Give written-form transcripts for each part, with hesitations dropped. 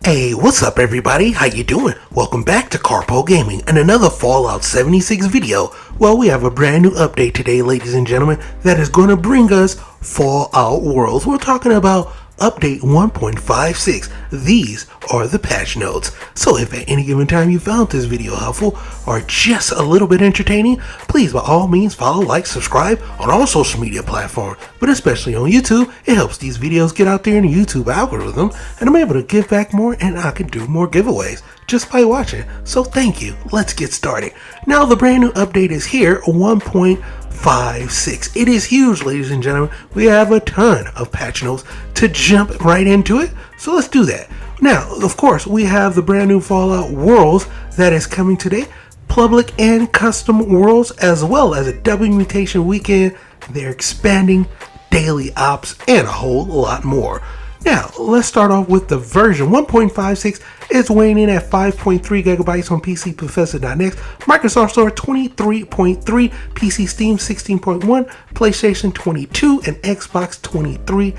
Hey, what's up everybody? How you doing? Welcome back to Karpo Gaming and another Fallout 76 video. Well, we have a brand new update today, ladies and gentlemen, that is going to bring us Fallout Worlds. We're talking about update 1.56. These are the patch notes. So if at any given time you found this video helpful or just a little bit entertaining, please by all means follow, like, subscribe on all social media platforms, but especially on YouTube. It helps these videos get out there in the YouTube algorithm, and I'm able to give back more and I can do more giveaways just by watching. So thank you. Let's get started. Now the brand new update is here, 1.56. It is huge, ladies and gentlemen. We have a ton of patch notes to jump right into it. So let's do that. Now, of course, we have the brand new Fallout Worlds that is coming today. Public and custom worlds, as well as a Double Mutation Weekend. They're expanding daily ops and a whole lot more. Now, let's start off with the version. 1.56 is weighing in at 5.3 gigabytes on PC, Professor.net, Microsoft Store 23.3, PC Steam 16.1, PlayStation 22, and Xbox 23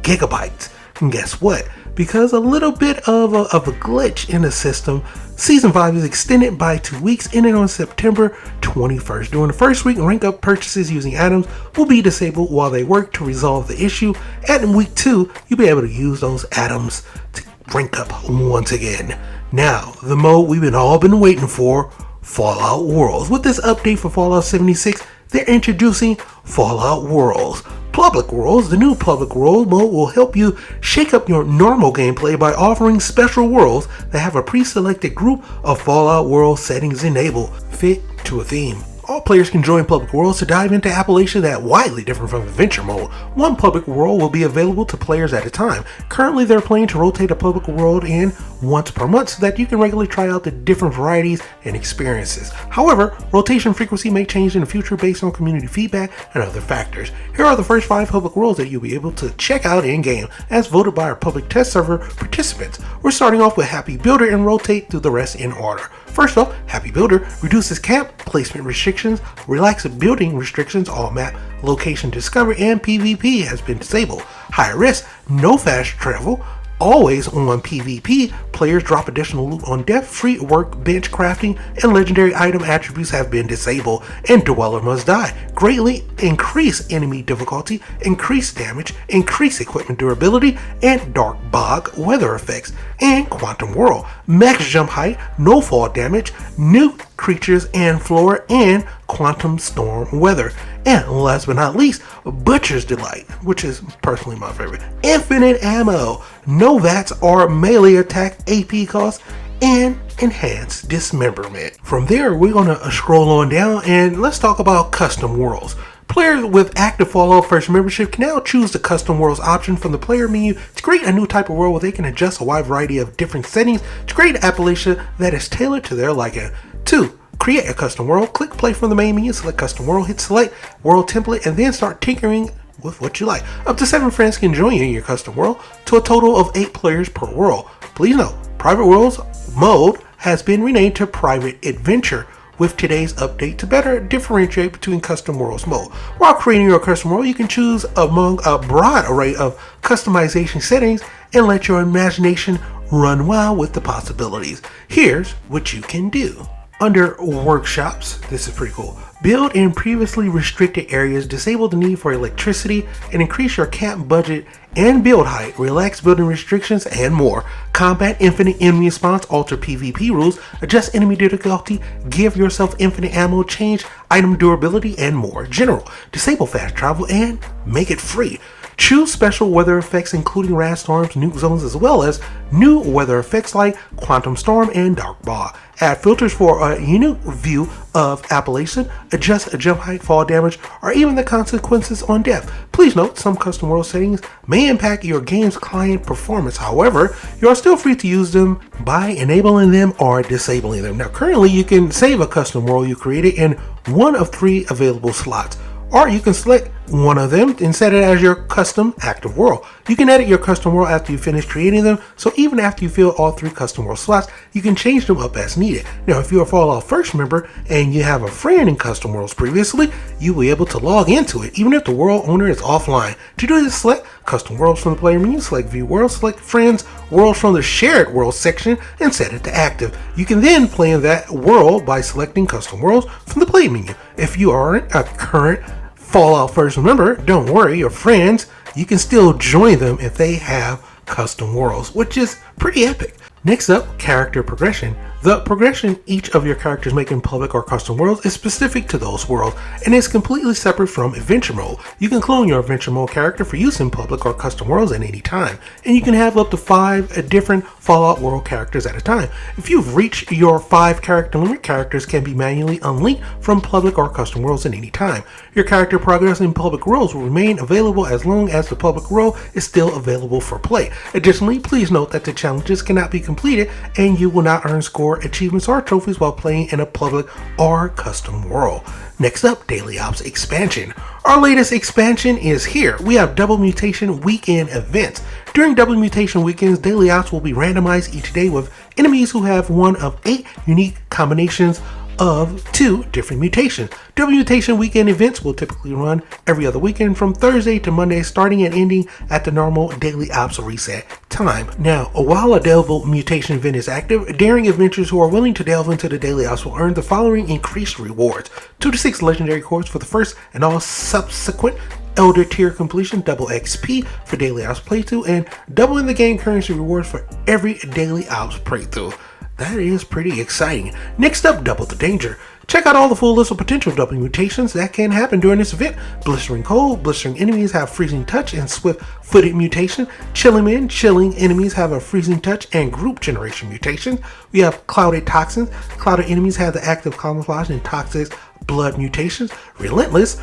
gigabytes. And guess what? Because a little bit of a glitch in the system, Season 5 is extended by 2 weeks, ending on September 21st. During the first week, rank up purchases using items will be disabled while they work to resolve the issue. And in week 2, you'll be able to use those items to rank up once again. Now, the mode we've all been waiting for, Fallout Worlds. With this update for Fallout 76, they're introducing Fallout Worlds. Public Worlds. The new Public World mode will help you shake up your normal gameplay by offering special worlds that have a pre-selected group of Fallout World settings enabled, fit to a theme. All players can join Public Worlds to dive into Appalachia that widely different from Adventure Mode. One Public World will be available to players at a time. Currently, they're planning to rotate a Public World in once per month so that you can regularly try out the different varieties and experiences. However, rotation frequency may change in the future based on community feedback and other factors. Here are the first 5 Public Worlds that you'll be able to check out in-game, as voted by our public test server participants. We're starting off with Happy Builder and rotate through the rest in order. First up, Happy Builder reduces camp placement restrictions, relaxes building restrictions, all map location discovery, and PvP has been disabled. High risk, no fast travel, always on PvP, players drop additional loot on death, free workbench crafting, and legendary item attributes have been disabled, and Dweller must die. Greatly increase enemy difficulty, increase damage, increase equipment durability, and dark bog weather effects. And Quantum World, max jump height, no fall damage, new creatures and flora, and quantum storm weather. And last but not least, Butcher's Delight, which is personally my favorite. Infinite ammo, no VATS or melee attack AP cost, and enhanced dismemberment. From there, we're going to scroll on down and let's talk about custom worlds. Players with active Fallout First membership can now choose the Custom Worlds option from the player menu to create a new type of world where they can adjust a wide variety of different settings to create an Appalachia that is tailored to their liking. 2. Create a custom world. Click play from the main menu, select custom world, hit select world template, and then start tinkering with what you like. Up to 7 friends can join you in your custom world, to a total of 8 players per world. Please note, Private Worlds mode has been renamed to Private Adventure with today's update to better differentiate between custom worlds mode. While creating your custom world, you can choose among a broad array of customization settings and let your imagination run wild with the possibilities. Here's what you can do. Under workshops, this is pretty cool. Build in previously restricted areas, disable the need for electricity, and increase your camp budget and build height, relax building restrictions, and more. Combat infinite enemy response, alter PvP rules, adjust enemy difficulty, give yourself infinite ammo, change item durability, and more. General, disable fast travel, and make it free. Choose special weather effects including rad storms, nuke zones, as well as new weather effects like quantum storm and dark bog. Add filters for a unique view of Appalachia, adjust a jump height, fall damage, or even the consequences on death. Please note, some custom world settings may impact your game's client performance. However, you are still free to use them by enabling them or disabling them. Now, currently, you can save a custom world you created in one of 3 available slots, or you can select one of them and set it as your custom active world. You can edit your custom world after you finish creating them, so even after you fill all 3 custom world slots, you can change them up as needed. Now, if you're a Fallout First member and you have a friend in custom worlds previously, you'll be able to log into it, even if the world owner is offline. To do this, select custom worlds from the player menu, select view worlds, select friends, worlds from the shared world section, and set it to active. You can then play in that world by selecting custom worlds from the play menu. If you aren't a current Fallout First member, don't worry, your friends, you can still join them if they have custom worlds, which is pretty epic. Next up, character progression. The progression each of your characters make in public or custom worlds is specific to those worlds and is completely separate from adventure mode. You can clone your adventure mode character for use in public or custom worlds at any time, and you can have up to 5 different Fallout world characters at a time. If you've reached your 5 character limit, characters can be manually unlinked from public or custom worlds at any time. Your character progress in public worlds will remain available as long as the public world is still available for play. Additionally, please note that the challenges cannot be completed and you will not earn score, achievements, or trophies while playing in a public or custom world. Next up, Daily Ops expansion. Our latest expansion is here. We have Double Mutation Weekend events. During Double Mutation Weekends, Daily Ops will be randomized each day with enemies who have one of 8 unique combinations of 2 different mutations. Double Mutation Weekend events will typically run every other weekend from Thursday to Monday, starting and ending at the normal Daily Ops reset time. Now, while a Double Mutation event is active, daring adventurers who are willing to delve into the Daily Ops will earn the following increased rewards: 2 to 6 legendary cores for the first and all subsequent Elder tier completion, double XP for Daily Ops playthrough, and double in the game currency rewards for every Daily Ops playthrough. That is pretty exciting. Next up, Double the Danger. Check out all the full list of potential double mutations that can happen during this event. Blistering Cold, blistering enemies have freezing touch and swift-footed mutation. Chilling Men, chilling enemies have a freezing touch and group generation mutation. We have Clouded Toxins. Clouded enemies have the active camouflage and toxic blood mutations. Relentless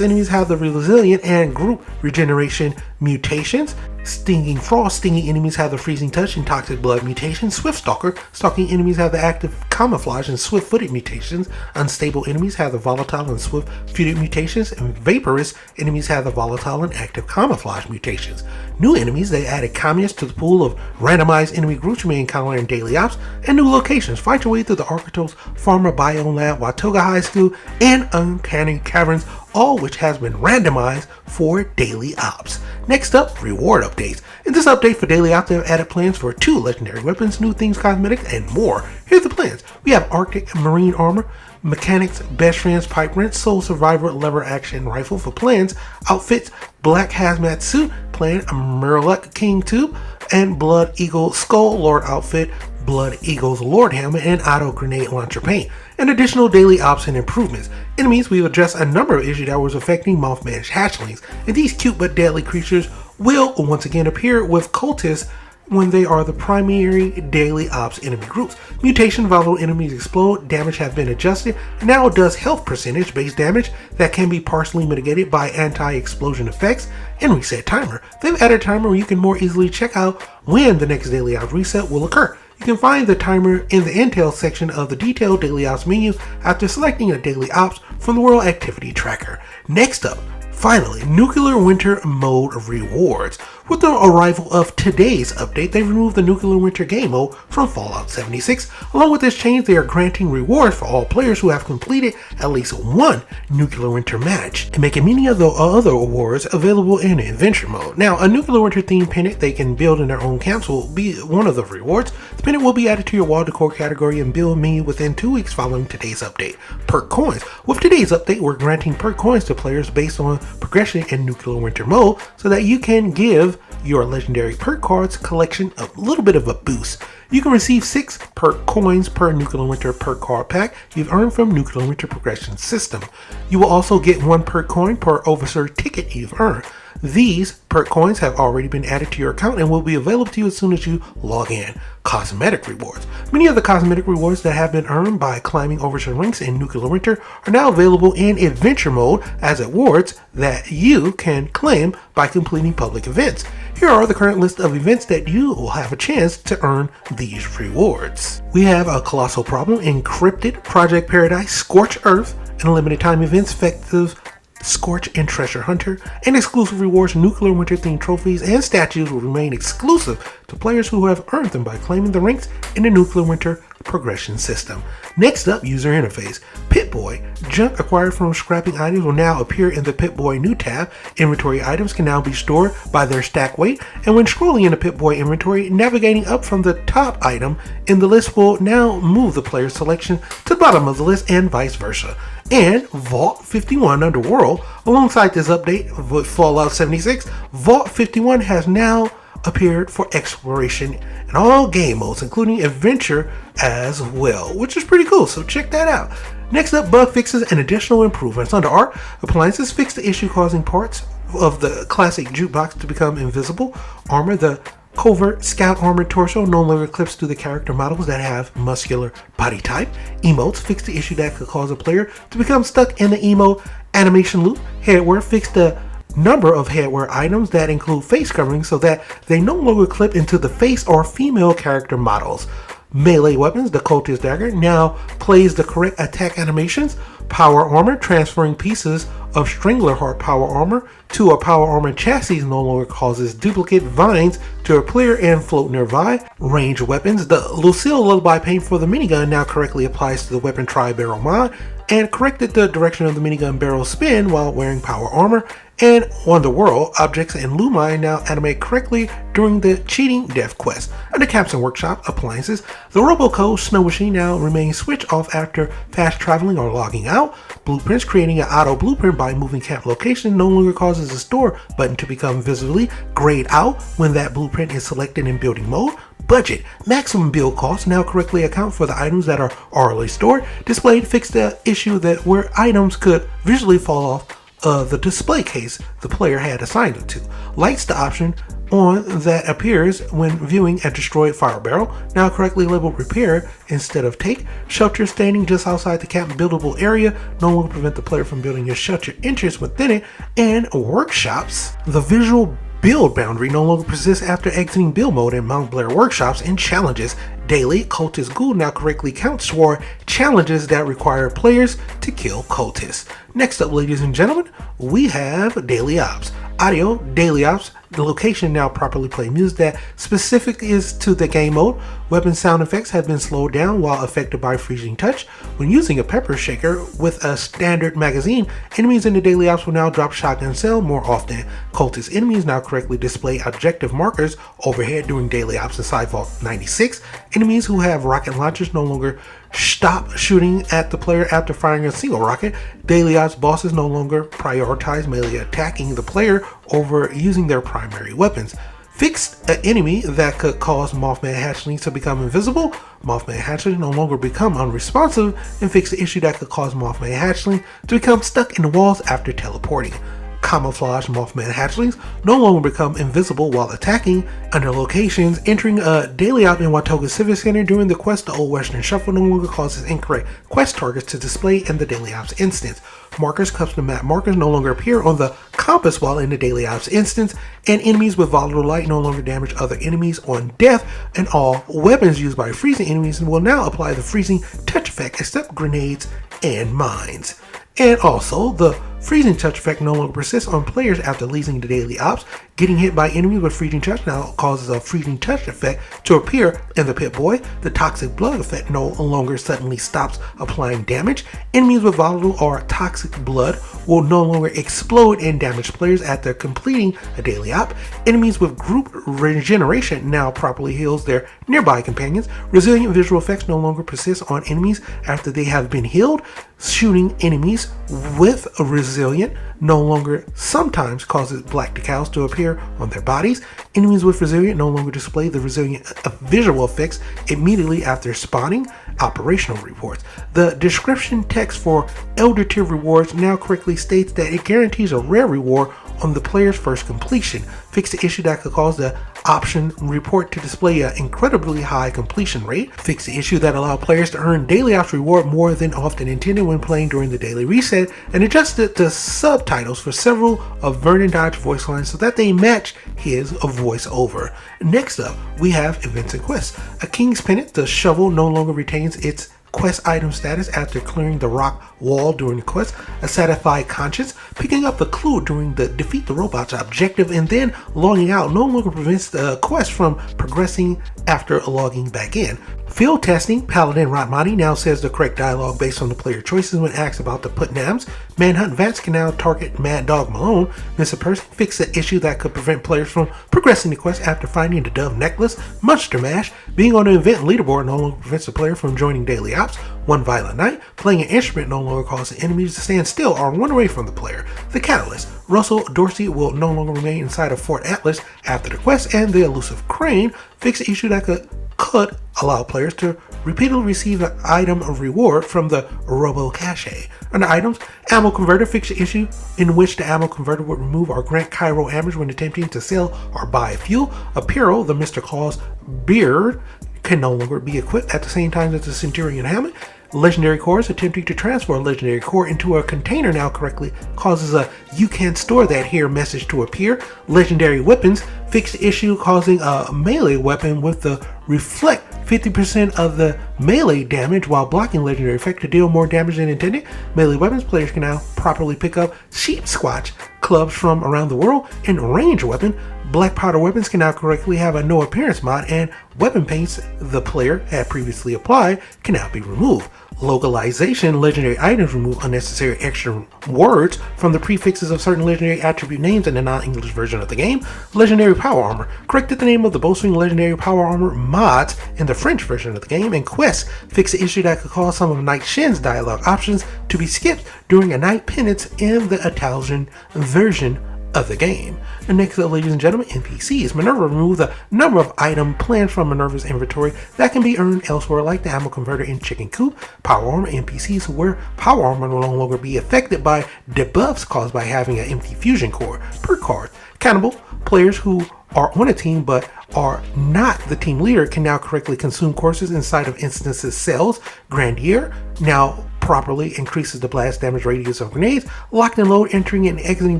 enemies have the resilient and group regeneration mutations. Stinging Frost, stinging enemies have the freezing touch and toxic blood mutations. Swift Stalker, stalking enemies have the active camouflage and swift-footed mutations. Unstable enemies have the volatile and swift-footed mutations, and vaporous enemies have the volatile and active camouflage mutations. New enemies, they added communists to the pool of randomized enemy groups you may encounter in Daily Ops, and new locations. Fight your way through the Arctos Pharma Biome Lab, Watoga High School, and Uncanny Caverns, all which has been randomized for Daily Ops. Next up, reward updates. In this update for Daily Ops, they have added plans for 2 legendary weapons, new things, cosmetics, and more. Here's the plans. We have Arctic Marine Armor, Mechanics, Best Friends Pipe Wrench, Soul Survivor Lever Action Rifle for plans, outfits, Black Hazmat Suit, plan, Merluck King Tube, and Blood Eagle Skull Lord outfit, Blood Eagle's Lord Helmet, and Auto Grenade Launcher Paint, and additional Daily Ops and improvements. Enemies, we've addressed a number of issues that was affecting Mothman's hatchlings, and these cute but deadly creatures will once again appear with cultists when they are the primary Daily Ops enemy groups. Mutation volatile enemies explode, damage have been adjusted, and now it does health percentage based damage that can be partially mitigated by anti-explosion effects, and reset timer. They've added a timer where you can more easily check out when the next Daily Ops reset will occur. You can find the timer in the Intel section of the detailed Daily Ops menu after selecting a Daily Ops from the World Activity Tracker. Next up, finally, Nuclear Winter Mode rewards. With the arrival of today's update, they removed the Nuclear Winter game mode from Fallout 76. Along with this change, they are granting rewards for all players who have completed at least 1 Nuclear Winter match, and making many of the other awards available in Adventure mode. Now, a Nuclear Winter themed pennant they can build in their own camps will be one of the rewards. The pennant will be added to your wall decor category and build menu within 2 weeks following today's update. Perk coins. With today's update, we're granting perk coins to players based on progression in Nuclear Winter mode so that you can give your legendary perk cards collection a little bit of a boost. You can receive 6 perk coins per Nuclear Winter perk card pack you've earned from Nuclear Winter progression system. You will also get 1 perk coin per Overseer ticket you've earned. These perk coins have already been added to your account and will be available to you as soon as you log in. Cosmetic rewards. Many of the cosmetic rewards that have been earned by climbing Overseer ranks in Nuclear Winter are now available in Adventure mode as awards that you can claim by completing public events. Here are the current list of events that you will have a chance to earn these rewards. We have a Colossal Problem, Encrypted, Project Paradise, Scorch Earth, and limited time events effective Scorch and Treasure Hunter, and exclusive rewards, nuclear winter themed trophies, and statues will remain exclusive to players who have earned them by claiming the ranks in the nuclear winter progression system. Next up, user interface. Pip-Boy. Junk acquired from scrapping items will now appear in the Pip-Boy new tab. Inventory items can now be stored by their stack weight, and when scrolling in the Pip-Boy inventory, navigating up from the top item in the list will now move the player's selection to the bottom of the list and vice versa. And Vault 51 Underworld, alongside this update with Fallout 76, Vault 51 has now appeared for exploration in all game modes, including adventure as well, which is pretty cool, so check that out. Next up, bug fixes and additional improvements. Under Art, appliances fix the issue causing parts of the classic jukebox to become invisible. Armor, the covert scout armor torso no longer clips to the character models that have muscular body type. Emotes fix the issue that could cause a player to become stuck in the emote animation loop. Headwear fix the number of headwear items that include face coverings so that they no longer clip into the face or female character models. Melee weapons, the cultist dagger, now plays the correct attack animations. Power armor, transferring pieces of Stranglerheart power armor to a power armor chassis no longer causes duplicate vines to appear and float nearby. Range weapons, the Lucille Lullaby paint for the minigun now correctly applies to the weapon tri-barrel mod and corrected the direction of the minigun barrel spin while wearing power armor. And on the world, objects and Lumine now animate correctly during the cheating death quest. Under Captain Workshop appliances, the Roboco Snow Machine now remains switched off after fast traveling or logging out. Blueprints, creating an auto blueprint by moving camp location no longer causes the store button to become visibly grayed out when that blueprint is selected in building mode. Budget, maximum build costs now correctly account for the items that are already stored. Displayed fixed the issue that where items could visually fall off the display case the player had assigned it to. Lights, the option on that appears when viewing a destroyed fire barrel, now correctly labeled repair instead of take. Shelter standing just outside the camp buildable area no longer prevent the player from building a shelter entrance within it. And workshops, the visual build boundary no longer persists after exiting build mode in Mount Blair workshops and challenges. Daily cultist ghoul now correctly counts toward challenges that require players to kill cultists. Next up, ladies and gentlemen, we have Daily Ops. Audio, Daily Ops, the location now properly play music that specific is to the game mode. Weapon sound effects have been slowed down while affected by freezing touch. When using a pepper shaker with a standard magazine, enemies in the Daily Ops will now drop shotgun shell more often. Cultist enemies now correctly display objective markers overhead during Daily Ops inside Vault 96. Enemies who have rocket launchers no longer stop shooting at the player after firing a single rocket. Daily Ops bosses no longer prioritize melee attacking the player over using their primary weapons. Fixed an enemy that could cause Mothman hatchlings to become invisible. Mothman hatchlings no longer become unresponsive, and fix the issue that could cause Mothman hatchlings to become stuck in the walls after teleporting. Camouflage Mothman hatchlings no longer become invisible while attacking. Under locations, entering a Daily Op in Watoga Civic Center during the quest The Old Western Shuffle no longer causes incorrect quest targets to display in the Daily Ops instance. Markers, custom map markers no longer appear on the compass while in the Daily Ops instance, and enemies with volatile light no longer damage other enemies on death, and all weapons used by freezing enemies will now apply the freezing touch effect except grenades and mines. And also, the freezing touch effect no longer persists on players after leaving the Daily Ops. Getting hit by enemies with freezing touch now causes a freezing touch effect to appear in the Pip-Boy. The toxic blood effect no longer suddenly stops applying damage. Enemies with volatile or toxic blood will no longer explode and damage players after completing a Daily Op. Enemies with group regeneration now properly heals their nearby companions. Resilient visual effects no longer persist on enemies after they have been healed. Shooting enemies with a resilient no longer sometimes causes black decals to appear on their bodies. Enemies with resilient no longer display the resilient visual effects immediately after spawning. Operational reports. The description text for Elder Tier rewards now correctly states that it guarantees a rare reward on the player's first completion. Fix the issue that could cause the option report to display an incredibly high completion rate. Fix the issue that allowed players to earn Daily Ops reward more than often intended when playing during the daily reset, and adjusted the subtitles for several of Vernon Dodge's voice lines so that they match his voiceover. Next up, we have events and quests. A King's Pennant, the shovel no longer retains its quest item status after clearing the rock wall during the quest, a satisfied conscience, picking up the clue during the defeat the robots objective, and then logging out no longer prevents the quest from progressing after logging back in. Field testing, Paladin Ratmati now says the correct dialogue based on the player choices when asked about the putnams. Manhunt Vats can now target Mad Dog Malone. Miss a Person fixed the issue that could prevent players from progressing the quest after finding the Dove Necklace. Monster Mash, being on the event leaderboard no longer prevents a player from joining daily ops. One Violent Night, playing an instrument no longer causes enemies to stand still or run away from the player. The Catalyst, Russell Dorsey will no longer remain inside of Fort Atlas after the quest, and the Elusive Crane fixed the issue that could allow players to repeatedly receive an item of reward from the Robo Cache. Under items, Ammo Converter fixed the issue in which the Ammo Converter would remove or grant Cairo Ammo when attempting to sell or buy fuel. Apparel, the Mr. Claus beard can no longer be equipped at the same time as the Centurion helmet. Legendary cores, attempting to transfer a legendary core into a container now correctly causes a "you can't store that here" message to appear. Legendary weapons, fixed the issue causing a melee weapon with the reflect 50% of the melee damage while blocking legendary effect to deal more damage than intended. Melee weapons, players can now properly pick up sheep squatch clubs from around the world. And range weapon, black powder weapons can now correctly have a no appearance mod, and weapon paints the player had previously applied can now be removed. Localization, legendary items remove unnecessary extra words from the prefixes of certain legendary attribute names in the non-English version of the game. Legendary power armor, corrected the name of the bowstring legendary power armor mods in the French version of the game. And quest, fixed the issue that could cause some of Night Shin's dialogue options to be skipped during a night penance in the Italian version of the game. And next up, ladies and gentlemen, NPCs. Minerva removed a number of items planned from Minerva's inventory that can be earned elsewhere, like the Ammo Converter in Chicken Coop. Power Armor NPCs who wear Power Armor will no longer be affected by debuffs caused by having an empty fusion core. Per card, Cannibal, players who are on a team but are not the team leader can now correctly consume courses inside of instances cells. Grandier now properly increases the blast damage radius of grenades. Locked and load, entering and exiting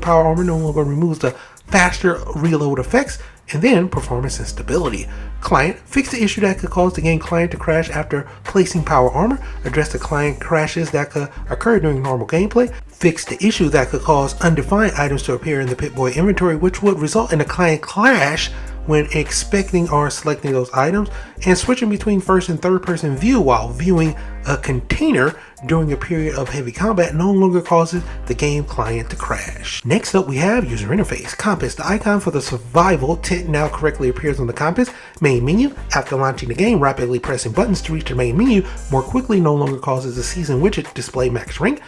power armor no longer removes the faster reload effects. And then performance and stability. Client, fix the issue that could cause the game client to crash after placing power armor. Address the client crashes that could occur during normal gameplay. Fix the issue that could cause undefined items to appear in the Pip-Boy inventory, which would result in a client clash when expecting or selecting those items. And switching between first and third person view while viewing a container during a period of heavy combat no longer causes the game client to crash. Next up, we have user interface. Compass, the icon for the survival tent now correctly appears on the compass. Main menu, after launching the game, rapidly pressing buttons to reach the main menu more quickly no longer causes the season widget to display max rank.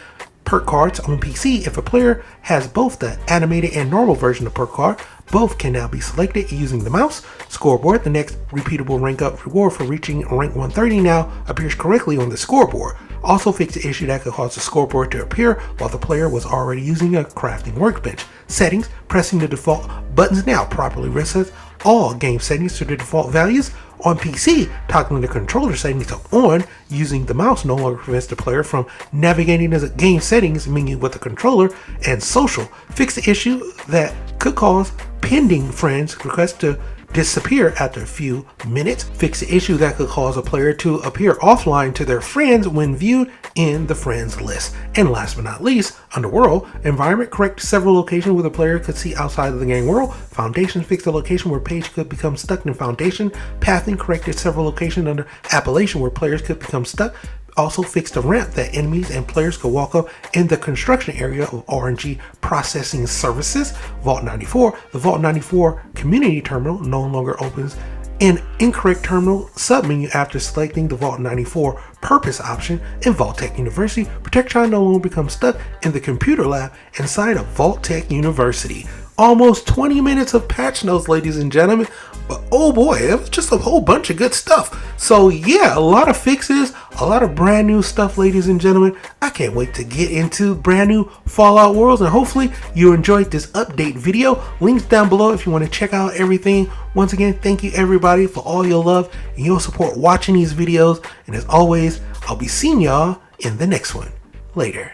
Perk cards on PC, if a player has both the animated and normal version of perk card, both can now be selected using the mouse. Scoreboard, the next repeatable rank up reward for reaching rank 130 now appears correctly on the scoreboard. Also fix the issue that could cause the scoreboard to appear while the player was already using a crafting workbench. Settings, pressing the default buttons now properly resets all game settings to the default values. On PC, toggling the controller settings to on using the mouse no longer prevents the player from navigating the game settings menu with the controller. And social, fix the issue that could cause pending friends requests to disappear after a few minutes. Fix the issue that could cause a player to appear offline to their friends when viewed in the friends list. And last but not least, Underworld environment, correct several locations where the player could see outside of the game world. Foundation, fix the location where page could become stuck in Foundation. Pathing, corrected several locations under Appellation where players could become stuck. Also fixed a ramp that enemies and players could walk up in the construction area of RNG processing services. Vault 94, the Vault 94 community terminal no longer opens an incorrect terminal submenu after selecting the Vault 94 purpose option. In Vault Tech University, Protectron no longer becomes stuck in the computer lab inside of Vault Tech University. Almost 20 minutes of patch notes, ladies and gentlemen. But oh boy, it was just a whole bunch of good stuff. So yeah, a lot of fixes, a lot of brand new stuff, ladies and gentlemen. I can't wait to get into brand new Fallout Worlds, and hopefully you enjoyed this update video. Links down below if you want to check out everything. Once again, thank you everybody for all your love and your support watching these videos. And as always, I'll be seeing y'all in the next one. Later.